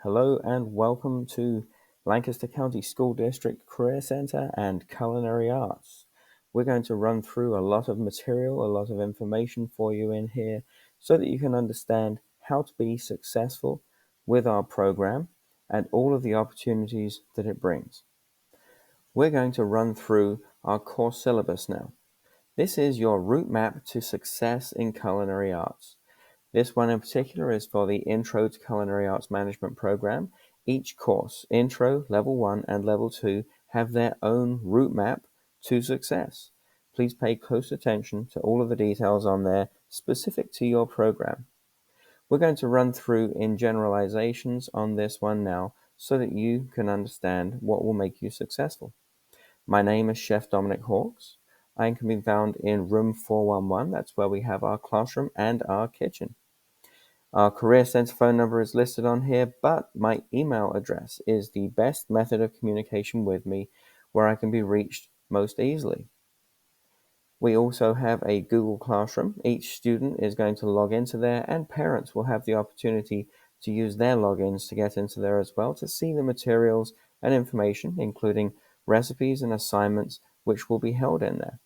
Hello and welcome to Lancaster County School District Career Center and Culinary Arts. We're going to run through a lot of material, a lot of information for you in here so that you can understand how to be successful with our program and all of the opportunities that it brings. We're going to run through our course syllabus now. This is your route map to success in culinary arts. This one in particular is for the Intro to Culinary Arts Management program. Each course, Intro, Level 1 and Level 2, have their own route map to success. Please pay close attention to all of the details on there specific to your program. We're going to run through in generalizations on this one now so that you can understand what will make you successful. My name is Chef Dominic Hawkes. I can be found in room 411. That's where we have our classroom and our kitchen. Our Career Center phone number is listed on here, but my email address is the best method of communication with me where I can be reached most easily. We also have a Google Classroom. Each student is going to log into there, and parents will have the opportunity to use their logins to get into there as well to see the materials and information, including recipes and assignments, which will be held in there.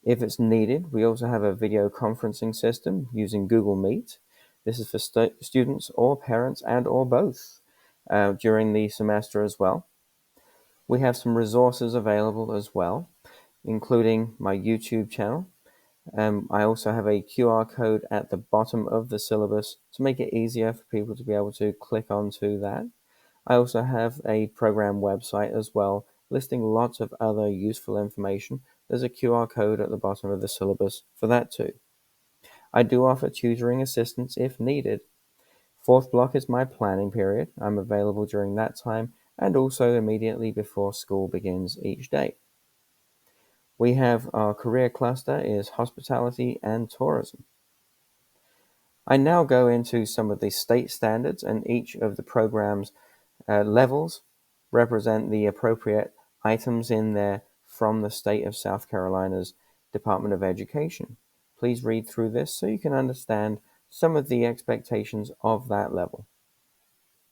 If it's needed, we also have a video conferencing system using Google Meet. This is for students or parents and or both during the semester as well. We have some resources available as well, including my YouTube channel. I also have a QR code at the bottom of the syllabus to make it easier for people to be able to click onto that. I also have a program website as well, listing lots of other useful information. There's a QR code at the bottom of the syllabus for that too. I do offer tutoring assistance if needed. Fourth block is my planning period. I'm available during that time and also immediately before school begins each day. We have our career cluster is hospitality and tourism. I now go into some of the state standards, and each of the program's levels represent the appropriate items in there from the state of South Carolina's Department of Education. Please read through this so you can understand some of the expectations of that level.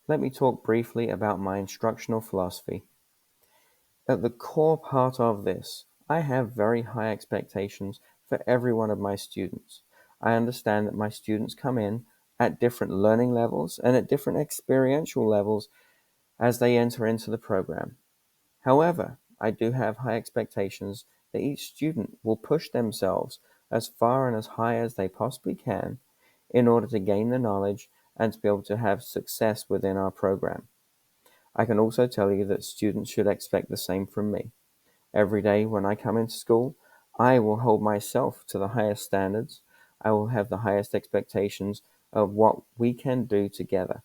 Let me talk briefly about my instructional philosophy. At the core part of this, I have very high expectations for every one of my students. I understand that my students come in at different learning levels and at different experiential levels as they enter into the program. However, I do have high expectations that each student will push themselves as far and as high as they possibly can in order to gain the knowledge and to be able to have success within our program. I can also tell you that students should expect the same from me. Every day when I come into school, I will hold myself to the highest standards. I will have the highest expectations of what we can do together.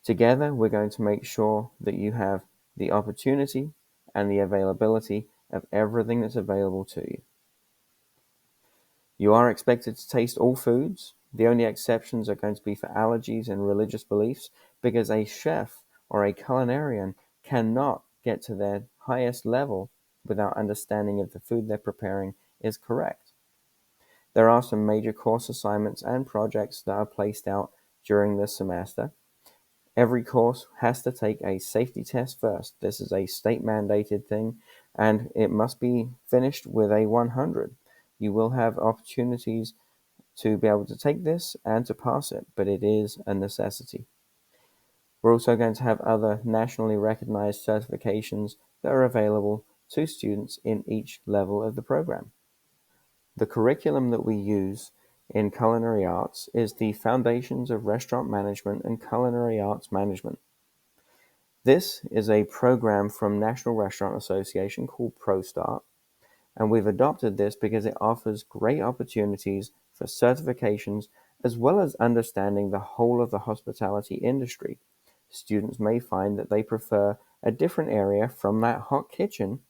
Together, we're going to make sure that you have the opportunity and the availability of everything that's available to you. You are expected to taste all foods. The only exceptions are going to be for allergies and religious beliefs, because a chef or a culinarian cannot get to their highest level without understanding if the food they're preparing is correct. There are some major course assignments and projects that are placed out during this semester. Every course has to take a safety test first. This is a state-mandated thing, and it must be finished with a 100. You will have opportunities to be able to take this and to pass it, but it is a necessity. We're also going to have other nationally recognized certifications that are available to students in each level of the program. The curriculum that we use in Culinary Arts is the Foundations of Restaurant Management and Culinary Arts Management. This is a program from National Restaurant Association called ProStart, and we've adopted this because it offers great opportunities for certifications as well as understanding the whole of the hospitality industry. Students may find that they prefer a different area from that hot kitchen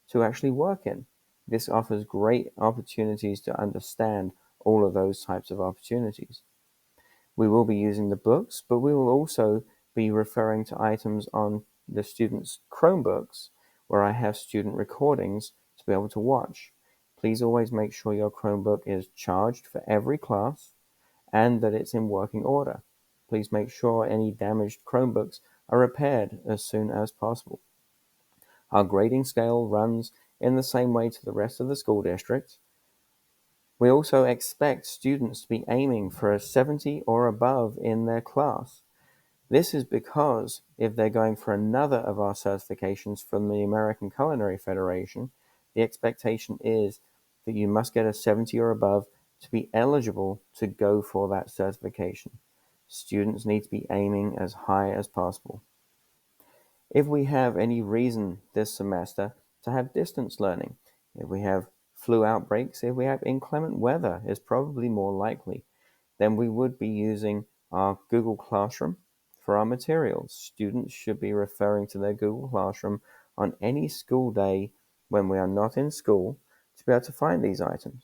to actually work in. This offers great opportunities to understand all of those types of opportunities. We will be using the books, but we will also be referring to items on the students' Chromebooks, where I have student recordings to be able to watch. Please always make sure your Chromebook is charged for every class and that it's in working order. Please make sure any damaged Chromebooks are repaired as soon as possible. Our grading scale runs in the same way to the rest of the school district. We also expect students to be aiming for a 70 or above in their class. This is because if they're going for another of our certifications from the American Culinary Federation, the expectation is that you must get a 70 or above to be eligible to go for that certification. Students need to be aiming as high as possible. If we have any reason this semester to have distance learning, if we have flu outbreaks, if we have inclement weather is probably more likely, then we would be using our Google Classroom for our materials. Students should be referring to their Google Classroom on any school day when we are not in school to be able to find these items.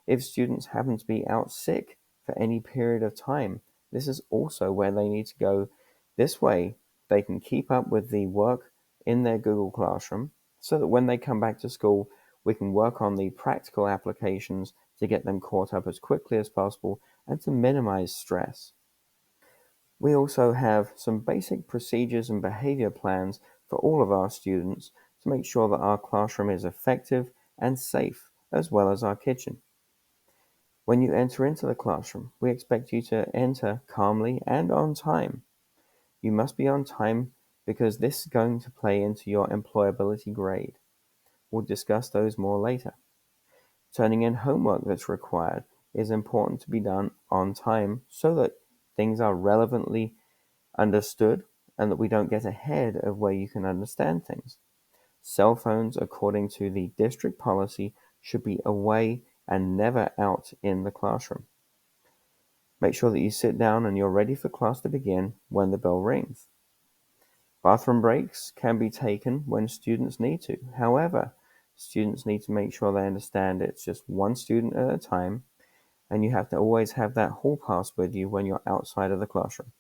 If students happen to be out sick for any period of time, this is also where they need to go. This way, they can keep up with the work in their Google Classroom so that when they come back to school, we can work on the practical applications to get them caught up as quickly as possible and to minimize stress. We also have some basic procedures and behavior plans for all of our students to make sure that our classroom is effective and safe, as well as our kitchen. When you enter into the classroom, we expect you to enter calmly and on time. You must be on time because this is going to play into your employability grade. We'll discuss those more later. Turning in homework that's required is important to be done on time so that things are relevantly understood and that we don't get ahead of where you can understand things. Cell phones, according to the district policy, should be away and never out in the classroom. Make sure that you sit down and you're ready for class to begin when the bell rings. Bathroom breaks can be taken when students need to. However, students need to make sure they understand it's just one student at a time, and you have to always have that hall pass with you when you're outside of the classroom.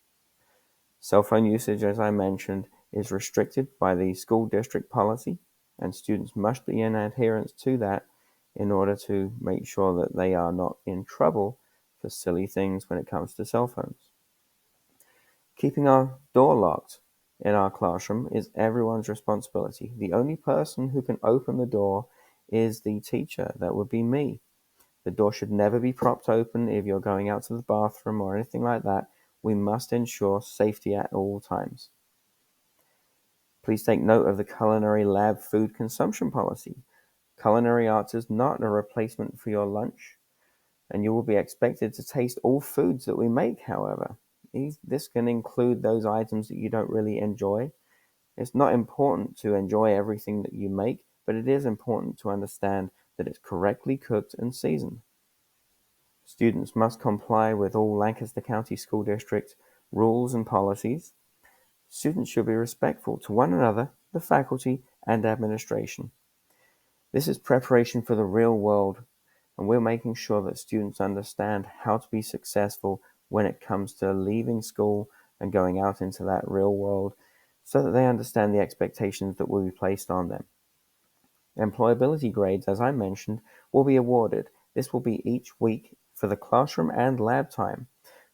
Cell phone usage, as I mentioned, is restricted by the school district policy, and students must be in adherence to that in order to make sure that they are not in trouble for silly things when it comes to cell phones. Keeping our door locked in our classroom is everyone's responsibility. The only person who can open the door is the teacher. That would be me. The door should never be propped open if you're going out to the bathroom or anything like that. We must ensure safety at all times. Please take note of the culinary lab food consumption policy. Culinary Arts is not a replacement for your lunch, and you will be expected to taste all foods that we make, however. This can include those items that you don't really enjoy. It's not important to enjoy everything that you make, but it is important to understand that it's correctly cooked and seasoned. Students must comply with all Lancaster County School District rules and policies. Students should be respectful to one another, the faculty, and administration. This is preparation for the real world, and we're making sure that students understand how to be successful when it comes to leaving school and going out into that real world so that they understand the expectations that will be placed on them. Employability grades, as I mentioned, will be awarded. This will be each week for the classroom and lab time.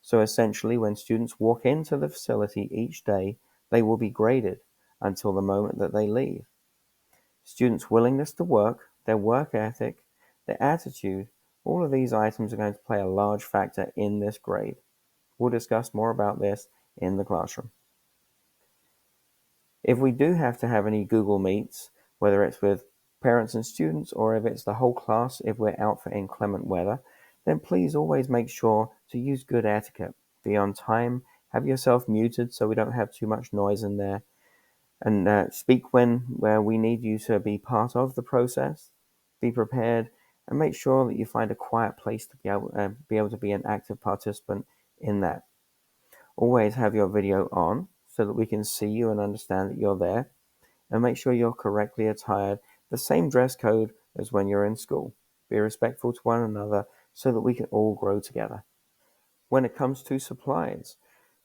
So essentially, when students walk into the facility each day, they will be graded until the moment that they leave. Students' willingness to work, their work ethic, their attitude, all of these items are going to play a large factor in this grade. We'll discuss more about this in the classroom. If we do have to have any Google Meets, whether it's with parents and students or if it's the whole class, if we're out for inclement weather, then please always make sure to use good etiquette. Be on time, have yourself muted so we don't have too much noise in there, and speak where we need you to be part of the process. Be prepared and make sure that you find a quiet place to be able to be an active participant in that. Always have your video on so that we can see you and understand that you're there, and make sure you're correctly attired, the same dress code as when you're in school. Be respectful to one another so that we can all grow together. When it comes to supplies,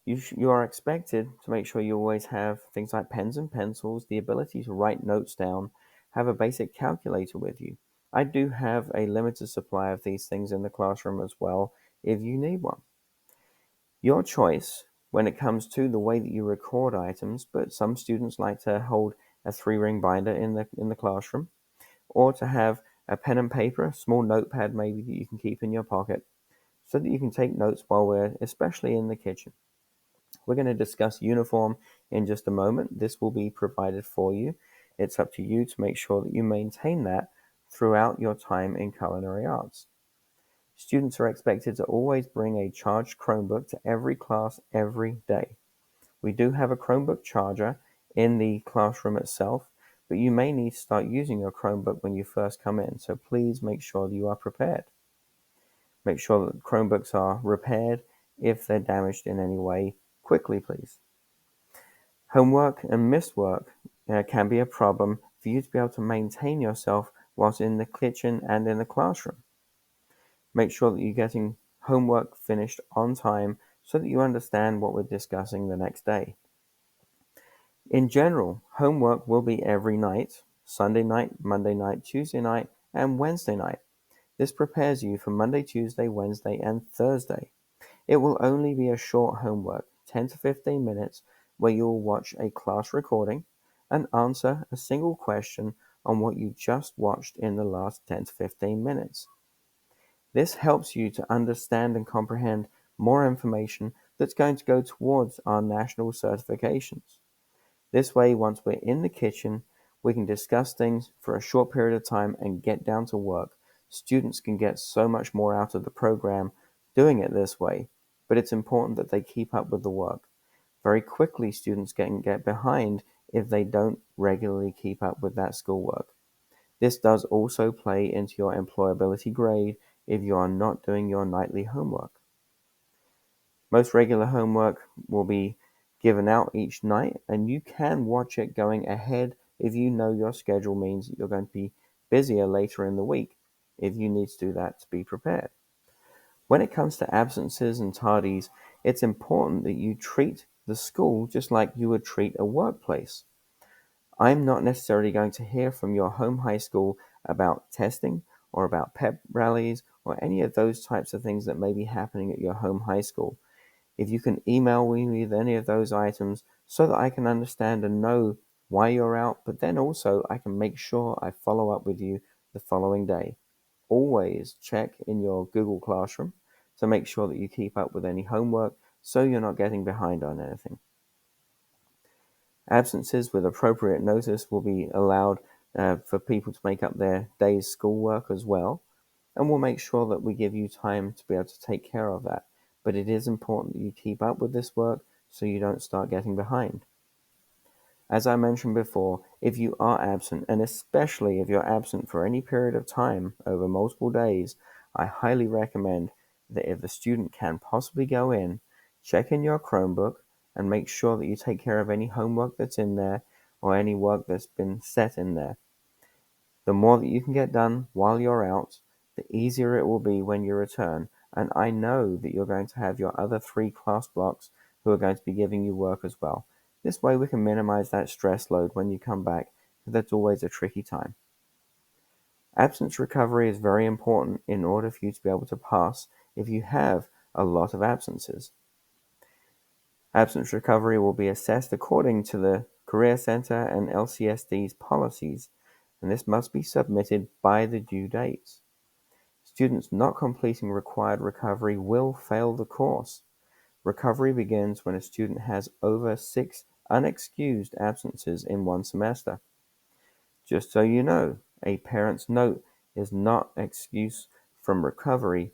you are expected to make sure you always have things like pens and pencils, the ability to write notes down, have a basic calculator with you. I do have a limited supply of these things in the classroom as well if you need one. Your choice when it comes to the way that you record items, but some students like to hold a 3-ring binder in the classroom, or to have a pen and paper, a small notepad maybe that you can keep in your pocket, so that you can take notes while we're especially in the kitchen. We're going to discuss uniform in just a moment. This will be provided for you. It's up to you to make sure that you maintain that throughout your time in culinary arts. Students are expected to always bring a charged Chromebook to every class every day. We do have a Chromebook charger in the classroom itself, but you may need to start using your Chromebook when you first come in, so please make sure that you are prepared. Make sure that Chromebooks are repaired if they're damaged in any way quickly, please. Homework and missed work can be a problem for you to be able to maintain yourself whilst in the kitchen and in the classroom. Make sure that you're getting homework finished on time so that you understand what we're discussing the next day. In general, homework will be every night: Sunday night, Monday night, Tuesday night, and Wednesday night. This prepares you for Monday, Tuesday, Wednesday, and Thursday. It will only be a short homework, 10 to 15 minutes, where you'll watch a class recording and answer a single question on what you just watched in the last 10 to 15 minutes. This helps you to understand and comprehend more information that's going to go towards our national certifications. This way, once we're in the kitchen, we can discuss things for a short period of time and get down to work. Students can get so much more out of the program doing it this way, but it's important that they keep up with the work. Very quickly, students can get behind if they don't regularly keep up with that schoolwork. This does also play into your employability grade if you are not doing your nightly homework. Most regular homework will be given out each night, and you can watch it going ahead if you know your schedule means that you're going to be busier later in the week. If you need to do that, to be prepared. When it comes to absences and tardies, it's important that you treat the school just like you would treat a workplace. I'm not necessarily going to hear from your home high school about testing or about pep rallies or any of those types of things that may be happening at your home high school. If you can email me with any of those items so that I can understand and know why you're out, but then also I can make sure I follow up with you the following day. Always check in your Google Classroom to make sure that you keep up with any homework so you're not getting behind on anything. Absences with appropriate notice will be allowed for people to make up their day's schoolwork as well, and we'll make sure that we give you time to be able to take care of that. But it is important that you keep up with this work so you don't start getting behind. As I mentioned before, if you are absent, and especially if you're absent for any period of time over multiple days, I highly recommend that if the student can possibly go in, check in your Chromebook and make sure that you take care of any homework that's in there or any work that's been set in there. The more that you can get done while you're out, the easier it will be when you return. And I know that you're going to have your other 3 class blocks who are going to be giving you work as well. This way we can minimize that stress load when you come back, because that's always a tricky time. Absence recovery is very important in order for you to be able to pass if you have a lot of absences. Absence recovery will be assessed according to the Career Center and LCSD's policies, and this must be submitted by the due dates. Students not completing required recovery will fail the course. Recovery begins when a student has over 6 unexcused absences in one semester. Just so you know, a parent's note is not excuse from recovery,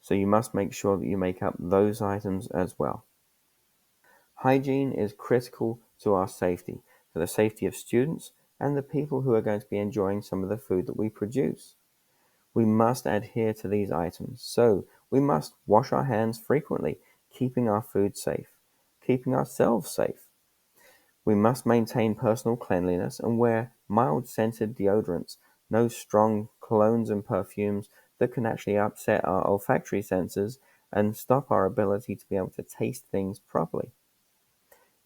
so you must make sure that you make up those items as well. Hygiene is critical to our safety, for the safety of students and the people who are going to be enjoying some of the food that we produce. We must adhere to these items, so we must wash our hands frequently, keeping our food safe, keeping ourselves safe. We must maintain personal cleanliness and wear mild scented deodorants, no strong colognes and perfumes that can actually upset our olfactory senses and stop our ability to be able to taste things properly.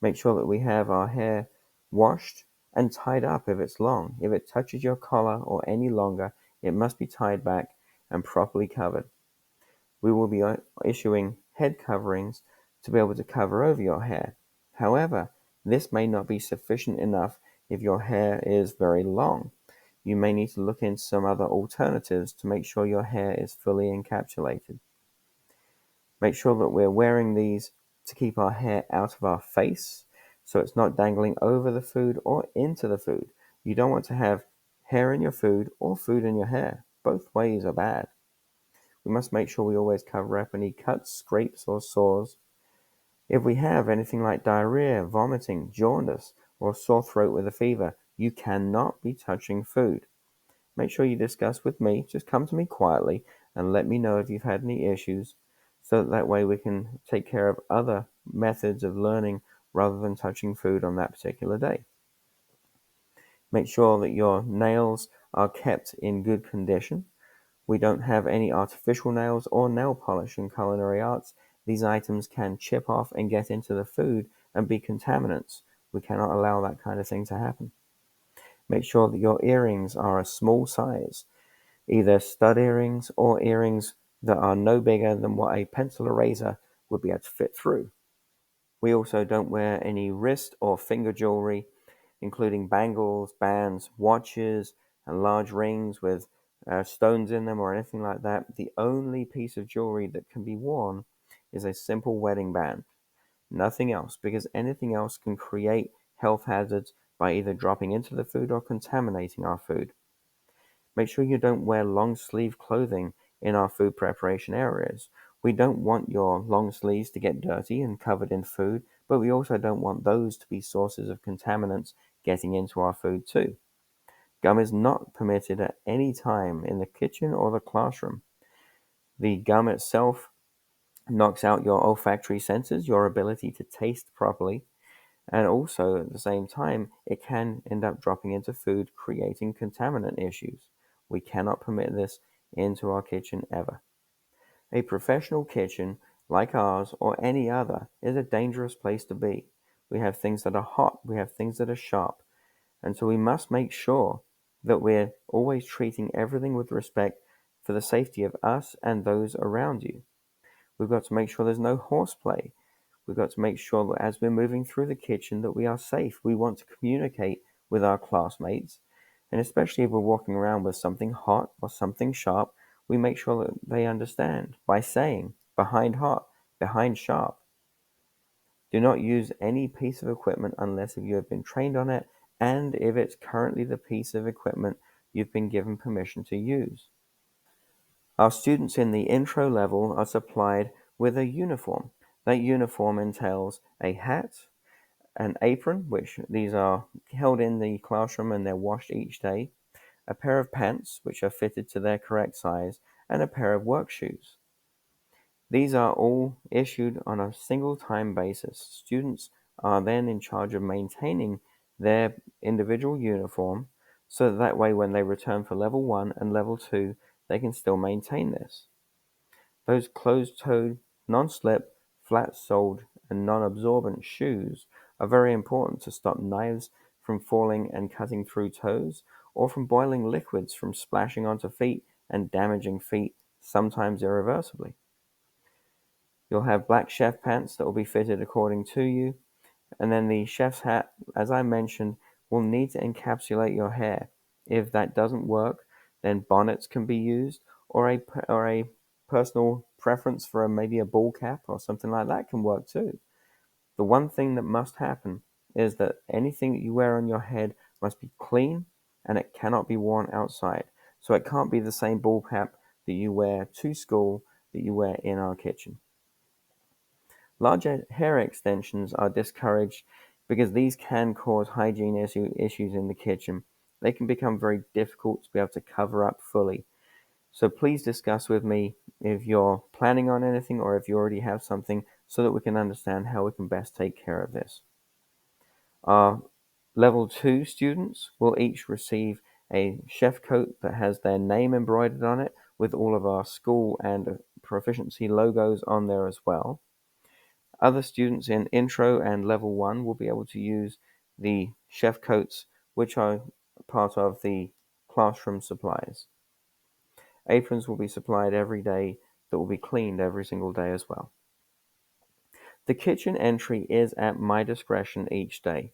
Make sure that we have our hair washed and tied up if it's long. If it touches your collar or any longer, it must be tied back and properly covered. We will be issuing head coverings to be able to cover over your hair. However, this may not be sufficient enough if your hair is very long. You may need to look into some other alternatives to make sure your hair is fully encapsulated. Make sure that we're wearing these to keep our hair out of our face, so it's not dangling over the food or into the food. You don't want to have hair in your food or food in your hair. Both ways are bad. We must make sure we always cover up any cuts, scrapes, or sores. If we have anything like diarrhea, vomiting, jaundice, or sore throat with a fever, you cannot be touching food. Make sure you discuss with me. Just come to me quietly and let me know if you've had any issues, so that way we can take care of other methods of learning rather than touching food on that particular day. Make sure that your nails are kept in good condition. We don't have any artificial nails or nail polish in Culinary Arts. These items can chip off and get into the food and be contaminants. We cannot allow that kind of thing to happen. Make sure that your earrings are a small size, either stud earrings or earrings that are no bigger than what a pencil eraser would be able to fit through. We also don't wear any wrist or finger jewelry, including bangles, bands, watches, and large rings with stones in them or anything like that. The only piece of jewelry that can be worn is a simple wedding band. Nothing else, because anything else can create health hazards by either dropping into the food or contaminating our food. Make sure you don't wear long sleeve clothing in our food preparation areas. We don't want your long sleeves to get dirty and covered in food, but we also don't want those to be sources of contaminants getting into our food too. Gum is not permitted at any time in the kitchen or the classroom. The gum itself knocks out your olfactory senses, your ability to taste properly, and also at the same time, it can end up dropping into food, creating contaminant issues. We cannot permit this into our kitchen ever. A professional kitchen, like ours or any other, is a dangerous place to be. We have things that are hot, we have things that are sharp, and so we must make sure that we're always treating everything with respect for the safety of us and those around you. We've got to make sure there's no horseplay. We've got to make sure that as we're moving through the kitchen that we are safe. We want to communicate with our classmates, and especially if we're walking around with something hot or something sharp, we make sure that they understand by saying behind hot, behind sharp. Do not use any piece of equipment unless if you have been trained on it and if it's currently the piece of equipment you've been given permission to use. Our students in the intro level are supplied with a uniform. That uniform entails a hat, an apron, which these are held in the classroom and they're washed each day, a pair of pants, which are fitted to their correct size, and a pair of work shoes. These are all issued on a single time basis. Students are then in charge of maintaining their individual uniform, so that way when they return for level 1 and level 2, they can still maintain this. Those closed-toed, non-slip, flat-soled, and non-absorbent shoes are very important to stop knives from falling and cutting through toes, or from boiling liquids from splashing onto feet and damaging feet, sometimes irreversibly. You'll have black chef pants that will be fitted according to you, and then the chef's hat, as I mentioned, will need to encapsulate your hair. If that doesn't work, then bonnets can be used, or a personal preference for maybe a ball cap or something like that can work too. The one thing that must happen is that anything that you wear on your head must be clean and it cannot be worn outside. So it can't be the same ball cap that you wear to school that you wear in our kitchen. Larger hair extensions are discouraged because these can cause hygiene issues in the kitchen. They can become very difficult to be able to cover up fully. So please discuss with me if you're planning on anything or if you already have something so that we can understand how we can best take care of this. Our level 2 students will each receive a chef coat that has their name embroidered on it with all of our school and proficiency logos on there as well. Other students in intro and level 1 will be able to use the chef coats, which are part of the classroom supplies. Aprons will be supplied every day that will be cleaned every single day as well. The kitchen entry is at my discretion each day.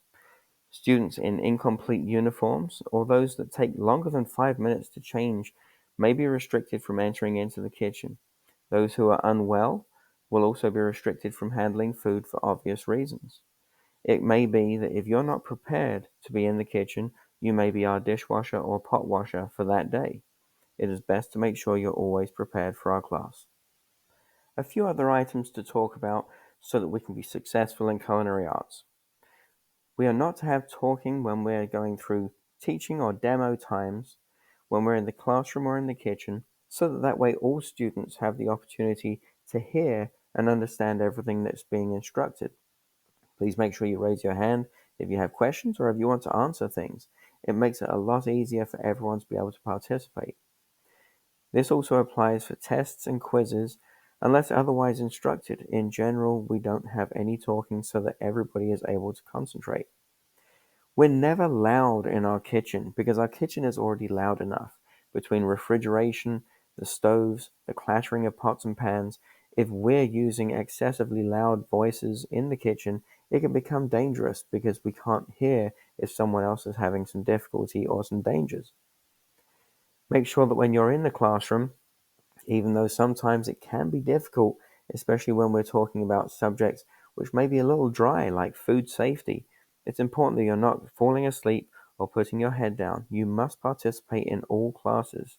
Students in incomplete uniforms or those that take longer than 5 minutes to change may be restricted from entering into the kitchen. Those who are unwell will also be restricted from handling food for obvious reasons. It may be that if you're not prepared to be in the kitchen, you may be our dishwasher or pot washer for that day. It is best to make sure you're always prepared for our class. A few other items to talk about so that we can be successful in culinary arts. We are not to have talking when we're going through teaching or demo times, when we're in the classroom or in the kitchen, so that way all students have the opportunity to hear and understand everything that's being instructed. Please make sure you raise your hand if you have questions or if you want to answer things. It makes it a lot easier for everyone to be able to participate. This also applies for tests and quizzes, unless otherwise instructed. In general, we don't have any talking so that everybody is able to concentrate. We're never loud in our kitchen because our kitchen is already loud enough. Between refrigeration, the stoves, the clattering of pots and pans, if we're using excessively loud voices in the kitchen, it can become dangerous because we can't hear if someone else is having some difficulty or some dangers. Make sure that when you're in the classroom, even though sometimes it can be difficult, especially when we're talking about subjects which may be a little dry, like food safety, it's important that you're not falling asleep or putting your head down. You must participate in all classes.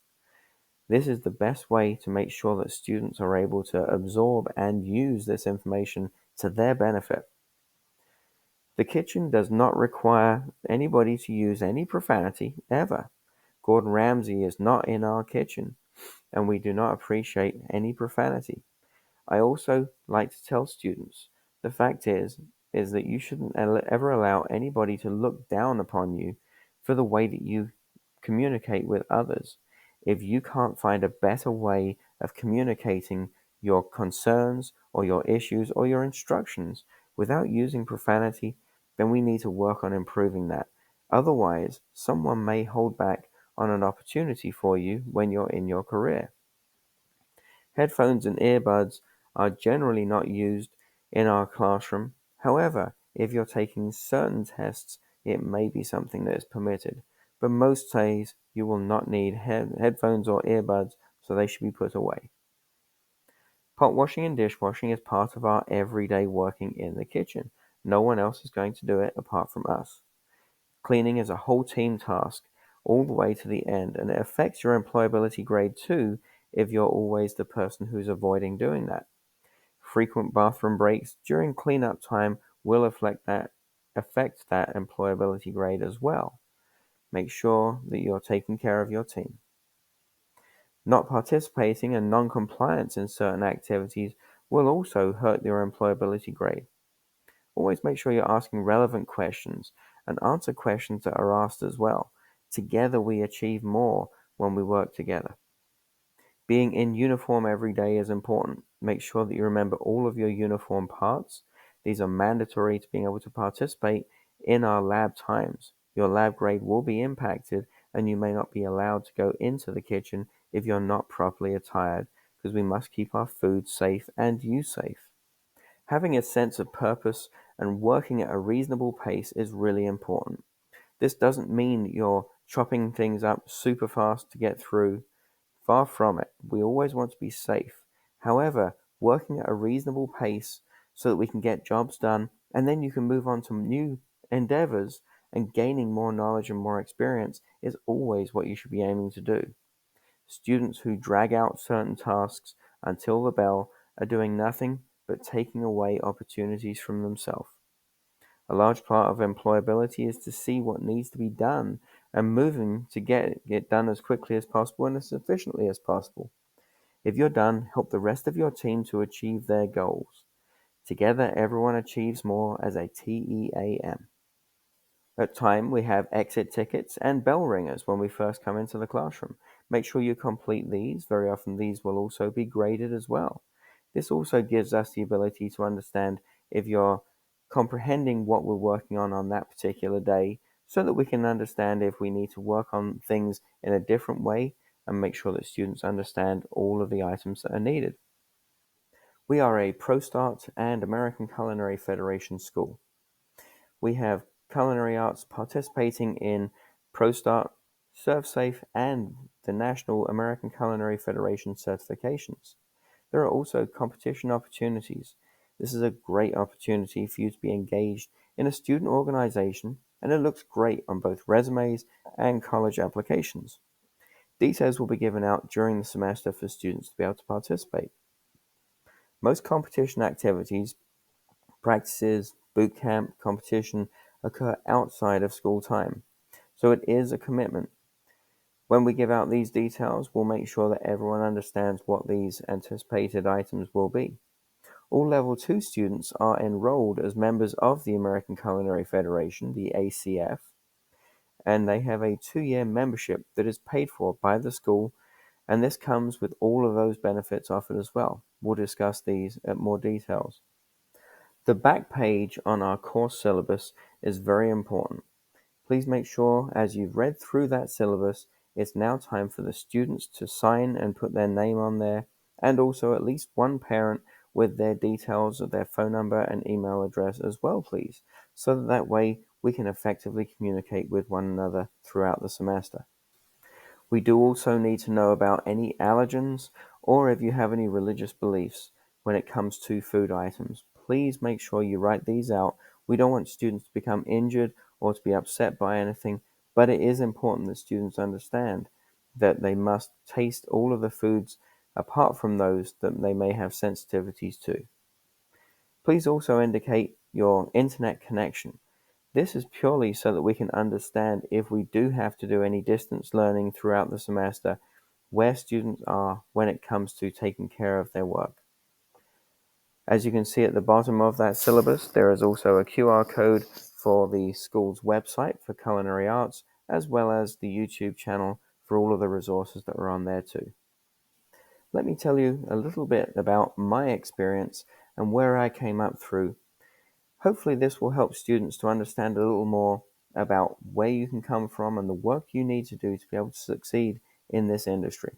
This is the best way to make sure that students are able to absorb and use this information to their benefit. The kitchen does not require anybody to use any profanity ever. Gordon Ramsay is not in our kitchen, and we do not appreciate any profanity. I also like to tell students the fact is that you shouldn't ever allow anybody to look down upon you for the way that you communicate with others. If you can't find a better way of communicating your concerns or your issues or your instructions without using profanity, then we need to work on improving that. Otherwise, someone may hold back on an opportunity for you when you're in your career. Headphones and earbuds are generally not used in our classroom. However, if you're taking certain tests, it may be something that is permitted. But most days, you will not need headphones or earbuds, so they should be put away. Pot washing and dishwashing is part of our everyday working in the kitchen. No one else is going to do it apart from us. Cleaning is a whole team task all the way to the end, and it affects your employability grade too if you're always the person who's avoiding doing that. Frequent bathroom breaks during cleanup time will affect that employability grade as well. Make sure that you're taking care of your team. Not participating and non-compliance in certain activities will also hurt your employability grade. Always make sure you're asking relevant questions and answer questions that are asked as well. Together we achieve more when we work together. Being in uniform every day is important. Make sure that you remember all of your uniform parts. These are mandatory to being able to participate in our lab times. Your lab grade will be impacted and you may not be allowed to go into the kitchen if you're not properly attired, because we must keep our food safe and you safe. Having a sense of purpose and working at a reasonable pace is really important. This doesn't mean you're chopping things up super fast to get through. Far from it. We always want to be safe. However, working at a reasonable pace so that we can get jobs done and then you can move on to new endeavors and gaining more knowledge and more experience is always what you should be aiming to do. Students who drag out certain tasks until the bell are doing nothing but taking away opportunities from themselves. A large part of employability is to see what needs to be done and moving to get it done as quickly as possible and as efficiently as possible. If you're done, help the rest of your team to achieve their goals. Together, everyone achieves more as a TEAM. At time, we have exit tickets and bell ringers when we first come into the classroom. Make sure you complete these. Very often these will also be graded as well. This also gives us the ability to understand if you're comprehending what we're working on that particular day so that we can understand if we need to work on things in a different way and make sure that students understand all of the items that are needed. We are a ProStart and American Culinary Federation school. We have Culinary Arts participating in ProStart, ServSafe, and the National American Culinary Federation certifications. There are also competition opportunities. This is a great opportunity for you to be engaged in a student organization, and it looks great on both resumes and college applications. Details will be given out during the semester for students to be able to participate. Most competition activities, practices, boot camp, competition occur outside of school time, so it is a commitment. When we give out these details, we'll make sure that everyone understands what these anticipated items will be. All Level 2 students are enrolled as members of the American Culinary Federation, the ACF, and they have a 2-year membership that is paid for by the school, and this comes with all of those benefits offered as well. We'll discuss these at more details. The back page on our course syllabus is very important. Please make sure as you've read through that syllabus, it's now time for the students to sign and put their name on there, and also at least one parent with their details of their phone number and email address as well, please, so that way we can effectively communicate with one another throughout the semester. We do also need to know about any allergens or if you have any religious beliefs when it comes to food items. Please make sure you write these out. We don't want students to become injured or to be upset by anything, but it is important that students understand that they must taste all of the foods apart from those that they may have sensitivities to. Please also indicate your internet connection. This is purely so that we can understand if we do have to do any distance learning throughout the semester, where students are when it comes to taking care of their work. As you can see at the bottom of that syllabus, there is also a QR code for the school's website for Culinary Arts, as well as the YouTube channel for all of the resources that are on there too. Let me tell you a little bit about my experience and where I came up through. Hopefully this will help students to understand a little more about where you can come from and the work you need to do to be able to succeed in this industry.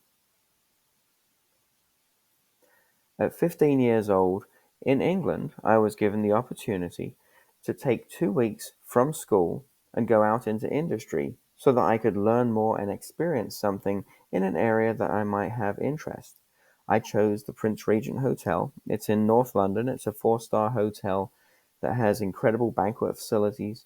At 15 years old, in England, I was given the opportunity to take 2 weeks from school and go out into industry so that I could learn more and experience something in an area that I might have interest. I chose the Prince Regent Hotel. It's in North London. It's a 4-star hotel that has incredible banquet facilities.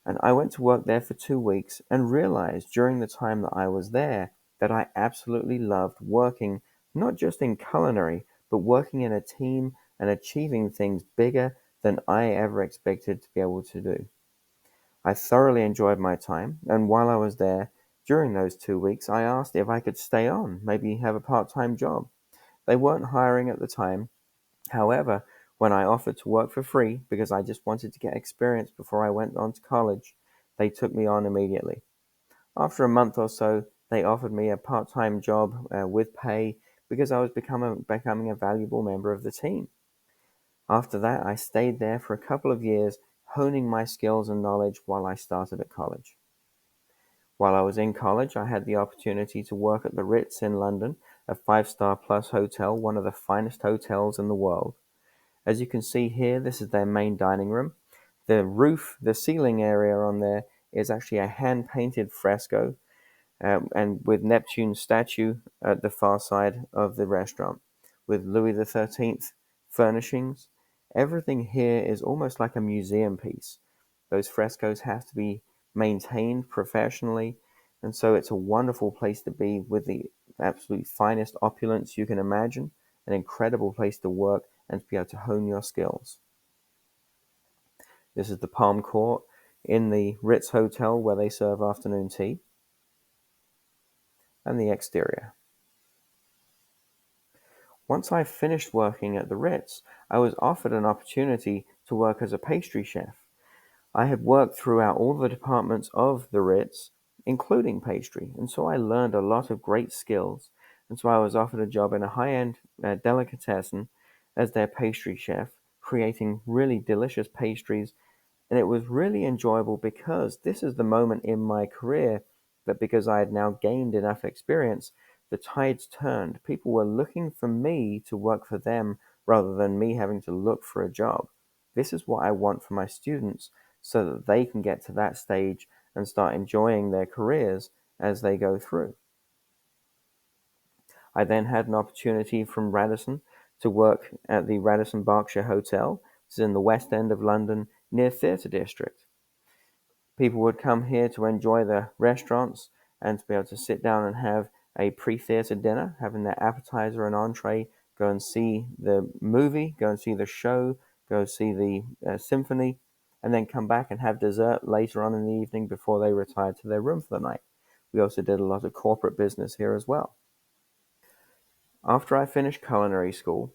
And I went to work there for 2 weeks and realized during the time that I was there that I absolutely loved working, not just in culinary, but working in a team and achieving things bigger than I ever expected to be able to do. I thoroughly enjoyed my time, and while I was there, during those 2 weeks, I asked if I could stay on, maybe have a part-time job. They weren't hiring at the time. However, when I offered to work for free because I just wanted to get experience before I went on to college, they took me on immediately. After a month or so, they offered me a part-time job with pay because I was becoming a valuable member of the team. After that, I stayed there for a couple of years, honing my skills and knowledge while I started at college. While I was in college, I had the opportunity to work at the Ritz in London, a 5-star plus hotel, one of the finest hotels in the world. As you can see here, this is their main dining room. The ceiling area on there is actually a hand-painted fresco, and with Neptune's statue at the far side of the restaurant, with Louis XIII furnishings. Everything here is almost like a museum piece. Those frescoes have to be maintained professionally, and so it's a wonderful place to be with the absolute finest opulence you can imagine, an incredible place to work and to be able to hone your skills. This is the Palm Court in the Ritz Hotel where they serve afternoon tea, and the exterior. Once I finished working at the Ritz, I was offered an opportunity to work as a pastry chef. I had worked throughout all the departments of the Ritz, including pastry, and so I learned a lot of great skills. And so I was offered a job in a high-end delicatessen as their pastry chef, creating really delicious pastries. And it was really enjoyable because this is the moment in my career that, because I had now gained enough experience, the tides turned. People were looking for me to work for them rather than me having to look for a job. This is what I want for my students so that they can get to that stage and start enjoying their careers as they go through. I then had an opportunity from Radisson to work at the Radisson Berkshire Hotel. This is in the West End of London near Theatre District. People would come here to enjoy the restaurants and to be able to sit down and have a pre-theatre dinner, having their appetizer and entree, go and see the movie, go and see the show, go see the symphony, and then come back and have dessert later on in the evening before they retired to their room for the night. We also did a lot of corporate business here as well. After I finished culinary school,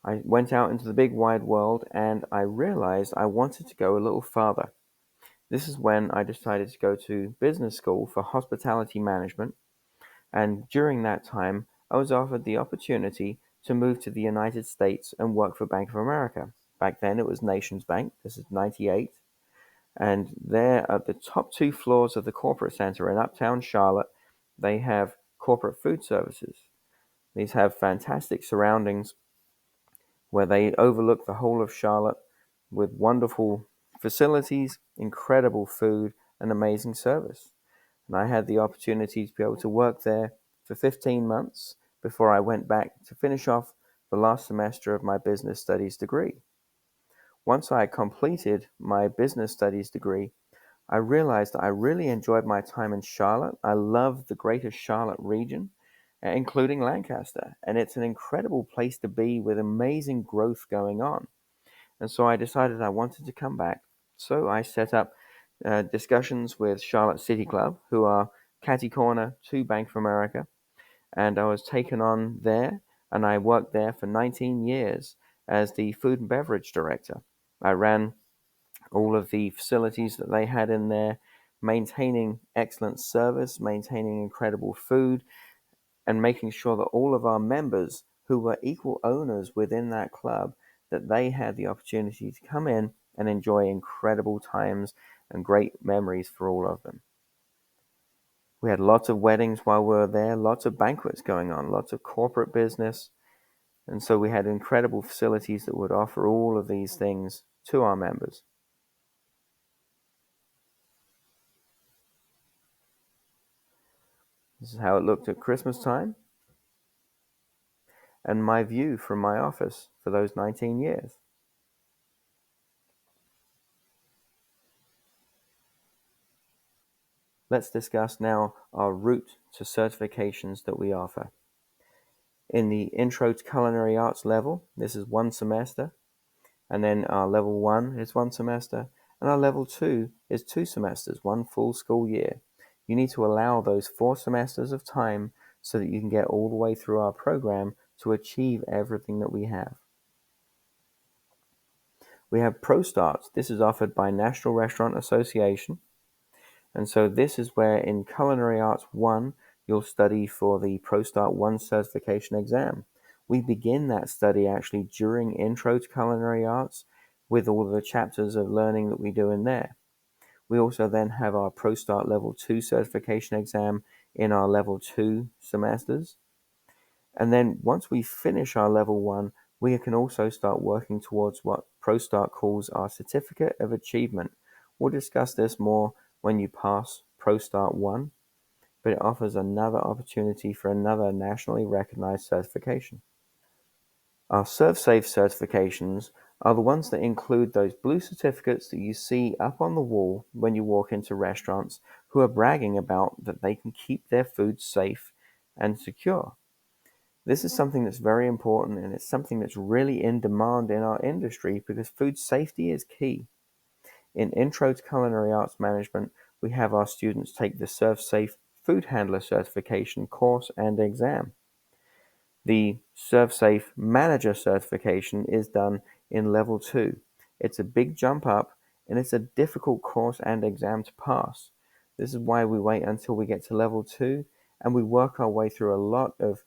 I went out into the big wide world and I realized I wanted to go a little farther. This is when I decided to go to business school for hospitality management, and during that time, I was offered the opportunity to move to the United States and work for Bank of America. Back then, it was Nations Bank. This is 98. And there at the top two floors of the corporate center in Uptown Charlotte, they have corporate food services. These have fantastic surroundings where they overlook the whole of Charlotte with wonderful facilities, incredible food, and amazing service. And I had the opportunity to be able to work there for 15 months before I went back to finish off the last semester of my business studies degree. Once I completed my business studies degree, I realized I really enjoyed my time in Charlotte. I love the greater Charlotte region, including Lancaster, and it's an incredible place to be with amazing growth going on. And so I decided I wanted to come back. So I set up discussions with Charlotte City Club, who are catty corner to Bank of America, and I was taken on there, and I worked there for 19 years as the food and beverage director. I ran all of the facilities that they had in there, maintaining excellent service, maintaining incredible food, and making sure that all of our members who were equal owners within that club, that they had the opportunity to come in and enjoy incredible times and great memories for all of them. We had lots of weddings while we were there, lots of banquets going on, lots of corporate business. And so we had incredible facilities that would offer all of these things to our members. This is how it looked at Christmas time, and my view from my office for those 19 years. Let's discuss now our route to certifications that we offer. In the Intro to Culinary Arts level, this is 1 semester, and then our level 1 is 1 semester, and our level 2 is 2 semesters, 1 full school year. You need to allow those 4 semesters of time so that you can get all the way through our program to achieve everything that we have. We have ProStarts. This is offered by National Restaurant Association. And so this is where in Culinary Arts 1, you'll study for the ProStart 1 certification exam. We begin that study actually during Intro to Culinary Arts with all of the chapters of learning that we do in there. We also then have our ProStart Level 2 certification exam in our Level 2 semesters. And then once we finish our Level 1, we can also start working towards what ProStart calls our Certificate of Achievement. We'll discuss this more when you pass ProStart 1, but it offers another opportunity for another nationally recognized certification. Our ServSafe certifications are the ones that include those blue certificates that you see up on the wall when you walk into restaurants who are bragging about that they can keep their food safe and secure. This is something that's very important, and it's something that's really in demand in our industry because food safety is key. In Intro to Culinary Arts Management, we have our students take the ServSafe Food Handler Certification course and exam. The ServSafe Manager Certification is done in Level 2. It's a big jump up, and it's a difficult course and exam to pass. This is why we wait until we get to Level 2, and we work our way through a lot of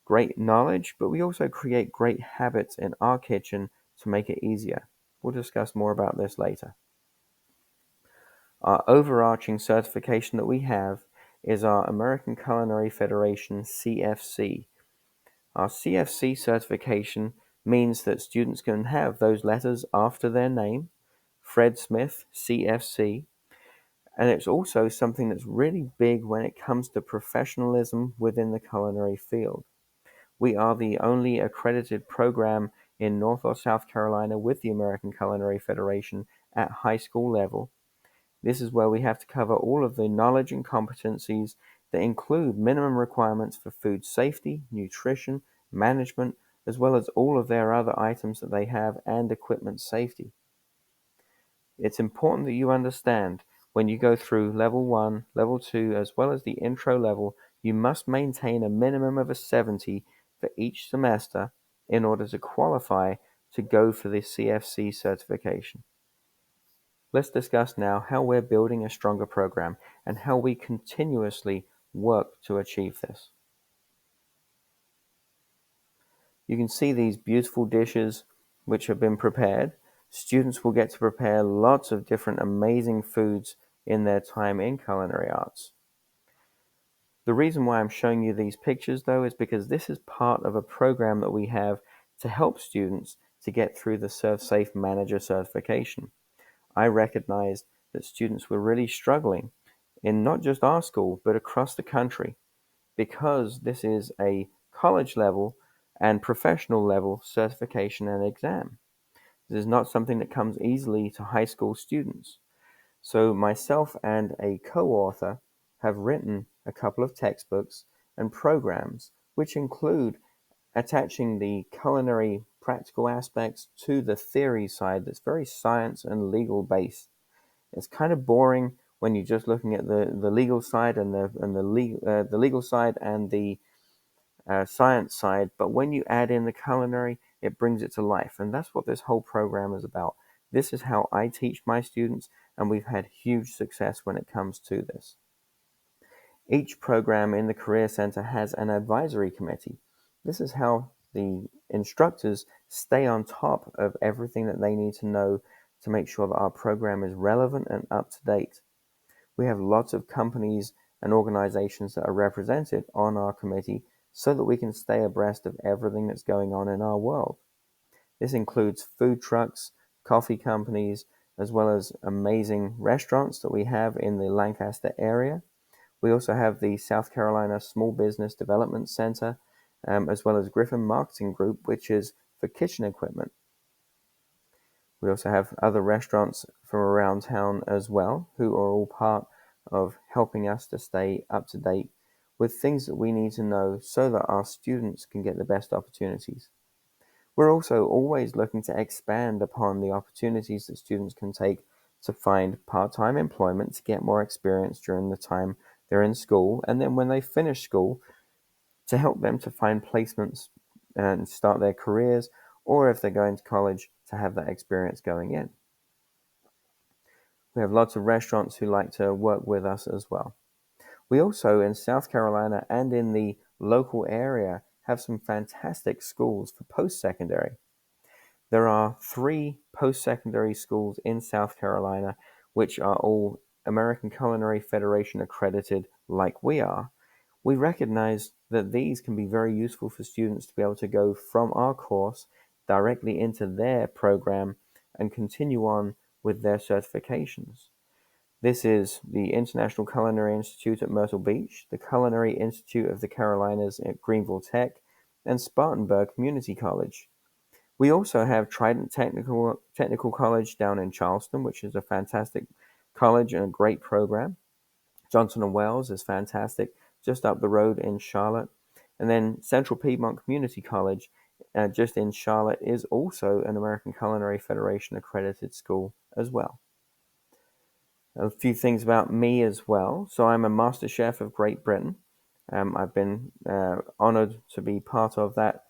great knowledge, but we also create great habits in our kitchen to make it easier. We'll discuss more about this later. Our overarching certification that we have is our American Culinary Federation CFC. Our CFC certification means that students can have those letters after their name, Fred Smith, CFC, and it's also something that's really big when it comes to professionalism within the culinary field. We are the only accredited program in North or South Carolina with the American Culinary Federation at high school level. This is where we have to cover all of the knowledge and competencies that include minimum requirements for food safety, nutrition, management, as well as all of their other items that they have and equipment safety. It's important that you understand when you go through level 1, level 2, as well as the intro level, you must maintain a minimum of a 70 for each semester in order to qualify to go for the CFC certification. Let's discuss now how we're building a stronger program and how we continuously work to achieve this. You can see these beautiful dishes which have been prepared. Students will get to prepare lots of different amazing foods in their time in culinary arts. The reason why I'm showing you these pictures though is because this is part of a program that we have to help students to get through the Serve Safe Manager certification. I recognized that students were really struggling in not just our school, but across the country, because this is a college level and professional level certification and exam. This is not something that comes easily to high school students. So myself and a co-author have written a couple of textbooks and programs which include attaching the culinary practical aspects to the theory side that's very science and legal based. It's kind of boring when you're just looking at the legal side and the legal side and the science side, but when you add in the culinary, it brings it to life, and that's what this whole program is about. This is how I teach my students, and we've had huge success when it comes to this. Each program in the Career Center has an advisory committee. This is how the instructors stay on top of everything that they need to know to make sure that our program is relevant and up to date. We have lots of companies and organizations that are represented on our committee so that we can stay abreast of everything that's going on in our world. This includes food trucks, coffee companies, as well as amazing restaurants that we have in the Lancaster area. We also have the South Carolina Small Business Development Center, as well as Griffin Marketing Group, which is for kitchen equipment. We also have other restaurants from around town as well, who are all part of helping us to stay up to date with things that we need to know so that our students can get the best opportunities. We're also always looking to expand upon the opportunities that students can take to find part-time employment to get more experience during the time they're in school, and then when they finish school, to help them to find placements and start their careers, or if they're going to college, to have that experience going in. We have lots of restaurants who like to work with us as well. We also, in South Carolina and in the local area, have some fantastic schools for post-secondary. There are 3 post-secondary schools in South Carolina, which are all American Culinary Federation accredited like we are. We recognize that these can be very useful for students to be able to go from our course directly into their program and continue on with their certifications. This is the International Culinary Institute at Myrtle Beach, the Culinary Institute of the Carolinas at Greenville Tech, and Spartanburg Community College. We also have Trident Technical College down in Charleston, which is a fantastic college and a great program. Johnson & Wales is fantastic, just up the road in Charlotte. And then Central Piedmont Community College, just in Charlotte, is also an American Culinary Federation accredited school as well. A few things about me as well. So I'm a Master Chef of Great Britain. I've been honored to be part of that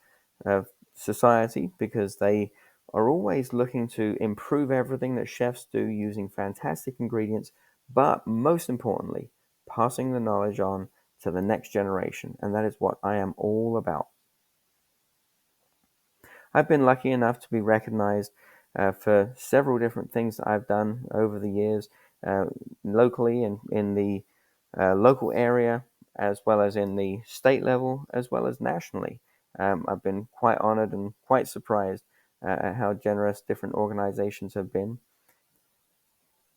society because they are always looking to improve everything that chefs do using fantastic ingredients, but most importantly, passing the knowledge on to the next generation. And that is what I am all about. I've been lucky enough to be recognized for several different things that I've done over the years, locally and in the local area, as well as in the state level, as well as nationally. I've been quite honored and quite surprised at how generous different organizations have been.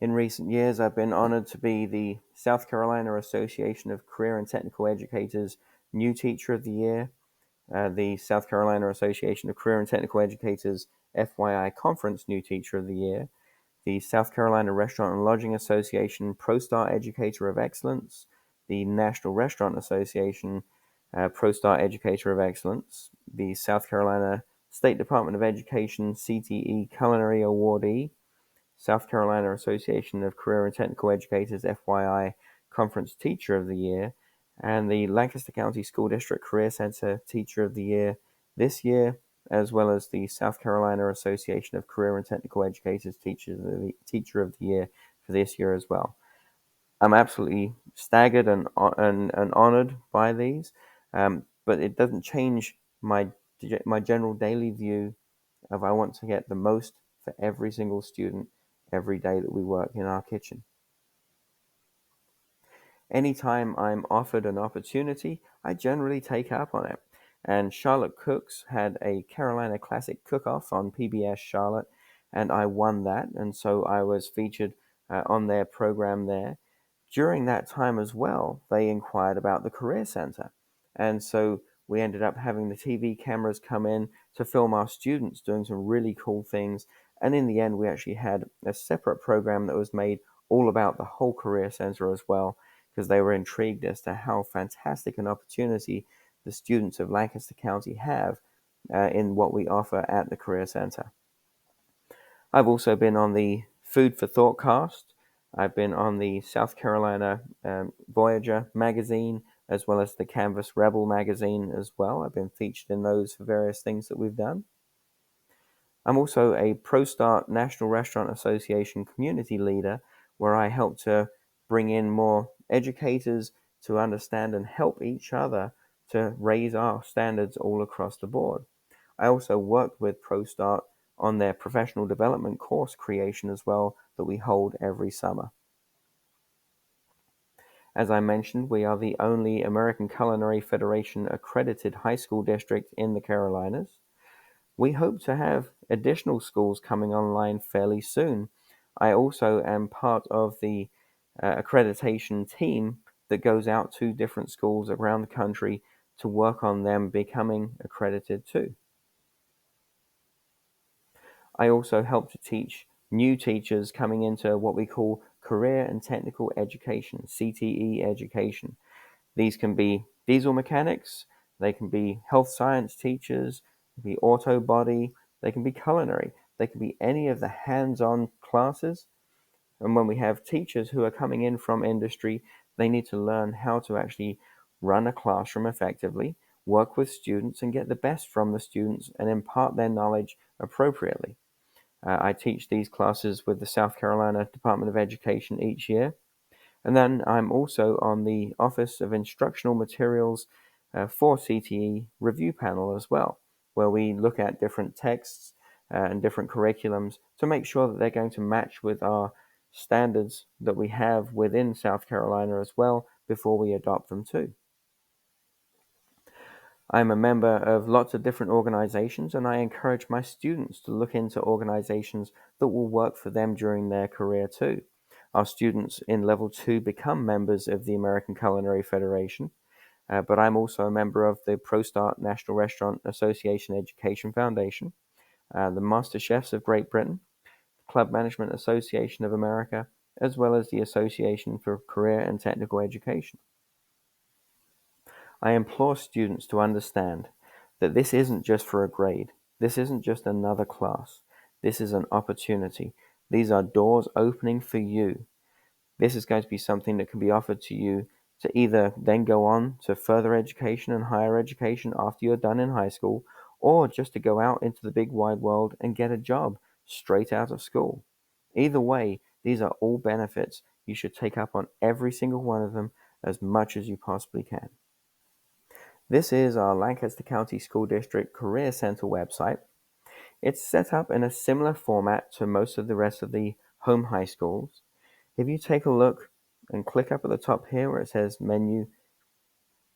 In recent years, I've been honored to be the South Carolina Association of Career and Technical Educators New Teacher of the Year, the South Carolina Association of Career and Technical Educators FYI Conference New Teacher of the Year, the South Carolina Restaurant and Lodging Association ProStar Educator of Excellence, the National Restaurant Association ProStar Educator of Excellence, the South Carolina State Department of Education CTE Culinary Awardee, South Carolina Association of Career and Technical Educators FYI Conference Teacher of the Year, and the Lancaster County School District Career Center Teacher of the Year this year, as well as the South Carolina Association of Career and Technical Educators Teacher of the Year for this year as well. I'm absolutely staggered and honored by these, but it doesn't change my general daily view of I want to get the most for every single student every day that we work in our kitchen. Anytime I'm offered an opportunity, I generally take up on it. And Charlotte Cooks had a Carolina Classic Cook-Off on PBS Charlotte, and I won that, and so I was featured on their program there. During that time as well, they inquired about the Career Center, and so we ended up having the TV cameras come in to film our students doing some really cool things, and in the end, we actually had a separate program that was made all about the whole Career Center as well, because they were intrigued as to how fantastic an opportunity the students of Lancaster County have in what we offer at the Career Center. I've also been on the Food for Thought cast. I've been on the South Carolina Voyager magazine, as well as the Canvas Rebel magazine as well. I've been featured in those for various things that we've done. I'm also a ProStart National Restaurant Association community leader, where I help to bring in more educators to understand and help each other to raise our standards all across the board. I also worked with ProStart on their professional development course creation as well that we hold every summer. As I mentioned, we are the only American Culinary Federation accredited high school district in the Carolinas. We hope to have additional schools coming online fairly soon. I also am part of the accreditation team that goes out to different schools around the country to work on them becoming accredited too. I also help to teach new teachers coming into what we call career and technical education, CTE education. These can be diesel mechanics, they can be health science teachers, they can be auto body, they can be culinary, they can be any of the hands-on classes. And when we have teachers who are coming in from industry, they need to learn how to actually run a classroom effectively, work with students, and get the best from the students and impart their knowledge appropriately. I teach these classes with the South Carolina Department of Education each year. And then I'm also on the Office of Instructional Materials for CTE review panel as well, where we look at different texts and different curriculums to make sure that they're going to match with our standards that we have within South Carolina as well before we adopt them too. I'm a member of lots of different organizations, and I encourage my students to look into organizations that will work for them during their career too. Our students in Level 2 become members of the American Culinary Federation, but I'm also a member of the ProStart National Restaurant Association Education Foundation, the Master Chefs of Great Britain, Club Management Association of America, as well as the Association for Career and Technical Education. I implore students to understand that this isn't just for a grade. This isn't just another class. This is an opportunity. These are doors opening for you. This is going to be something that can be offered to you to either then go on to further education and higher education after you're done in high school, or just to go out into the big wide world and get a job straight out of school. Either way, these are all benefits. You should take up on every single one of them as much as you possibly can. This is our Lancaster County School District Career Center website. It's set up in a similar format to most of the rest of the home high schools. If you take a look and click up at the top here where it says menu,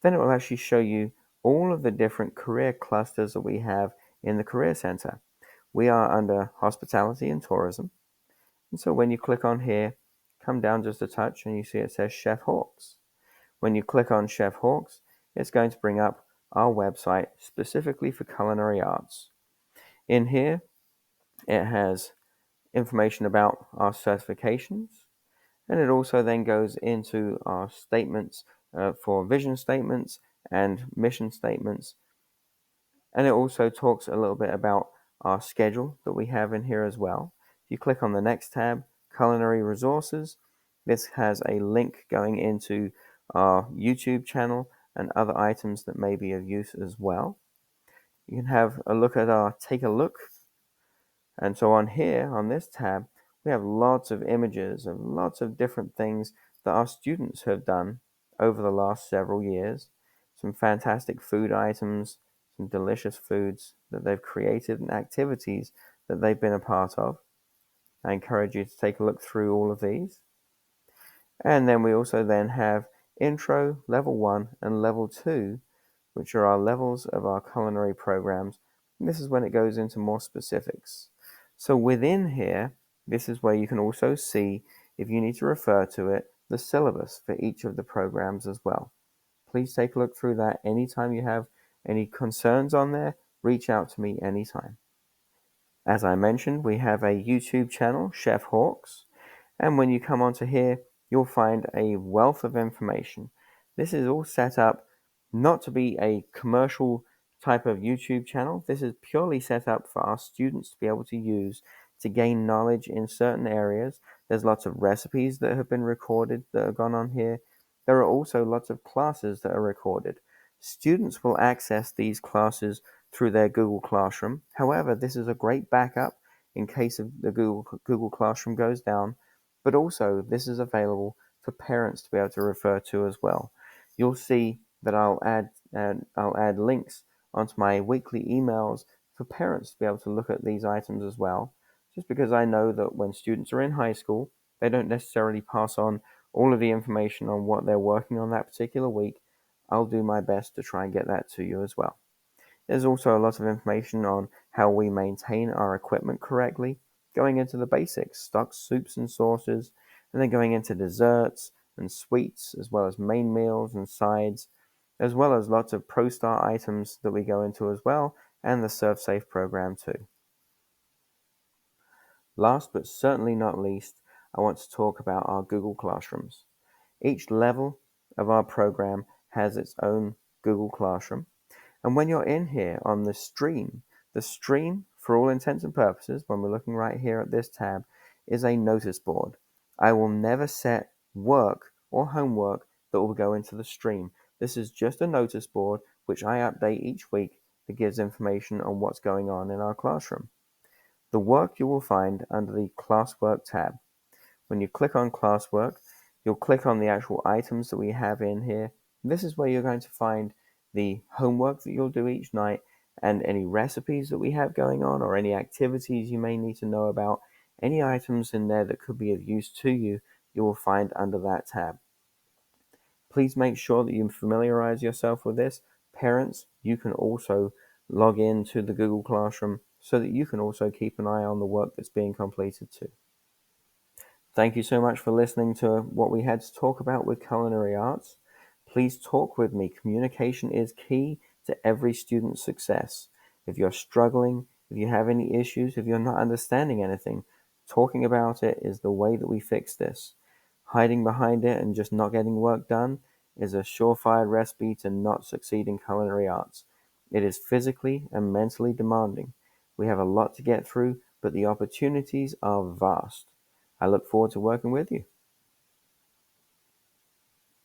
then it will actually show you all of the different career clusters that we have in the Career Center. We are under Hospitality and Tourism. And so when you click on here, come down just a touch and you see it says Chef Hawks. When you click on Chef Hawks, it's going to bring up our website specifically for culinary arts. In here, it has information about our certifications, and it also then goes into our statements for vision statements and mission statements. And it also talks a little bit about our schedule that we have in here as well. If you click on the next tab, Culinary Resources, this has a link going into our YouTube channel and other items that may be of use as well. You can have a look at our Take a Look. And so on here, on this tab, we have lots of images of lots of different things that our students have done over the last several years. Some fantastic food items, some delicious foods that they've created and activities that they've been a part of. I encourage you to take a look through all of these. And then we also then have Intro, Level 1, and Level 2, which are our levels of our culinary programs. And this is when it goes into more specifics. So within here, this is where you can also see, if you need to refer to it, the syllabus for each of the programs as well. Please take a look through that. Anytime you have any concerns on there, reach out to me anytime. As I mentioned, we have a YouTube channel, Chef Hawks, and when you come onto here, you'll find a wealth of information. This is all set up not to be a commercial type of YouTube channel. This is purely set up for our students to be able to use to gain knowledge in certain areas. There's lots of recipes that have been recorded that have gone on here. There are also lots of classes that are recorded. Students will access these classes through their Google Classroom. However, this is a great backup in case of the Google Classroom goes down, but also this is available for parents to be able to refer to as well. You'll see that I'll add links onto my weekly emails for parents to be able to look at these items as well, just because I know that when students are in high school, they don't necessarily pass on all of the information on what they're working on that particular week. I'll do my best to try and get that to you as well. There's also a lot of information on how we maintain our equipment correctly, going into the basics, stocks, soups, and sauces, and then going into desserts and sweets, as well as main meals and sides, as well as lots of ProStar items that we go into as well, and the ServeSafe program too. Last but certainly not least, I want to talk about our Google Classrooms. Each level of our program has its own Google Classroom. And when you're in here on the stream, for all intents and purposes, when we're looking right here at this tab, is a notice board. I will never set work or homework that will go into the stream. This is just a notice board which I update each week that gives information on what's going on in our classroom. The work you will find under the Classwork tab. When you click on Classwork, you'll click on the actual items that we have in here. This is where you're going to find the homework that you'll do each night and any recipes that we have going on or any activities you may need to know about. Any items in there that could be of use to you, you will find under that tab. Please make sure that you familiarize yourself with this. Parents, you can also log into the Google Classroom so that you can also keep an eye on the work that's being completed too. Thank you so much for listening to what we had to talk about with Culinary Arts. Please talk with me. Communication is key to every student's success. If you're struggling, if you have any issues, if you're not understanding anything, talking about it is the way that we fix this. Hiding behind it and just not getting work done is a surefire recipe to not succeed in culinary arts. It is physically and mentally demanding. We have a lot to get through, but the opportunities are vast. I look forward to working with you.